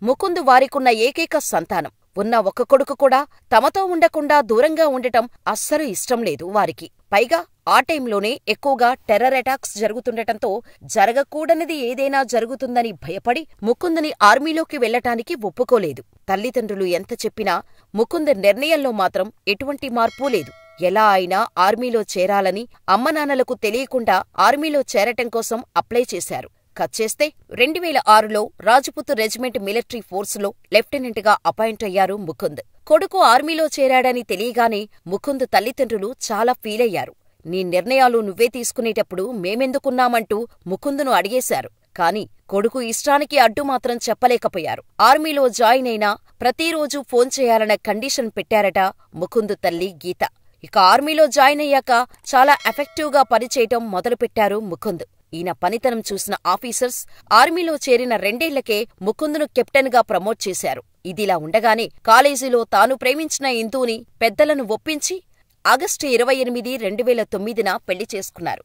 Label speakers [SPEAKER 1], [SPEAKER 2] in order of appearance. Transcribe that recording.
[SPEAKER 1] ముకుంద్ వారికున్న ఏకైక సంతానం. ఉన్న ఒక్క కొడుకు కూడా తమతో ఉండకుండా దూరంగా ఉండటం అస్సలు ఇష్టం లేదు వారికి. పైగా ఆ టైంలోనే ఎక్కువగా టెర్రర్ అటాక్స్ జరుగుతుండటంతో జరగకూడనిది ఏదైనా జరుగుతుందని భయపడి ముకుంద్ని ఆర్మీలోకి వెళ్లటానికి ఒప్పుకోలేదు. తల్లిదండ్రులు ఎంత చెప్పినా ముకుంద్ నిర్ణయంలో మాత్రం ఎటువంటి మార్పూ లేదు. ఎలా అయినా ఆర్మీలో చేరాలని అమ్మనాన్నలకు తెలియకుండా ఆర్మీలో చేరటం కోసం అప్లై చేశారు. కట్ చేస్తే 2006లో రాజ్పుత్ రెజిమెంట్ మిలిటరీ ఫోర్సులో లెఫ్టినెంట్ గా అపాయింట్ అయ్యారు ముకుంద్. కొడుకు ఆర్మీలో చేరాడని తెలియగానే ముకుంద్ తల్లిదండ్రులు చాలా ఫీలయ్యారు. నీ నిర్ణయాలు నువ్వే తీసుకునేటప్పుడు మేమెందుకున్నామంటూ ముకుంద్ను అడిగేశారు. కాని కొడుకు ఇష్టానికి అడ్డు మాత్రం చెప్పలేకపోయారు. ఆర్మీలో జాయిన్ అయినా ప్రతిరోజూ ఫోన్ చేయాలన్న కండిషన్ పెట్టారట ముకుంద్ తల్లి గీత. ఇక ఆర్మీలో జాయిన్ అయ్యాక చాలా ఎఫెక్టివ్గా పనిచేయటం మొదలుపెట్టారు ముకుంద్. ఈయన పనితనం చూసిన ఆఫీసర్స్ ఆర్మీలో చేరిన 2 ఏళ్లకే ముకుంద్ను కెప్టెన్ గా ప్రమోట్ చేశారు. ఇదిలా ఉండగానే కాలేజీలో తాను ప్రేమించిన ఇందూని పెద్దలను ఒప్పించి ఆగస్టు 28, 2009న పెళ్లి చేసుకున్నారు.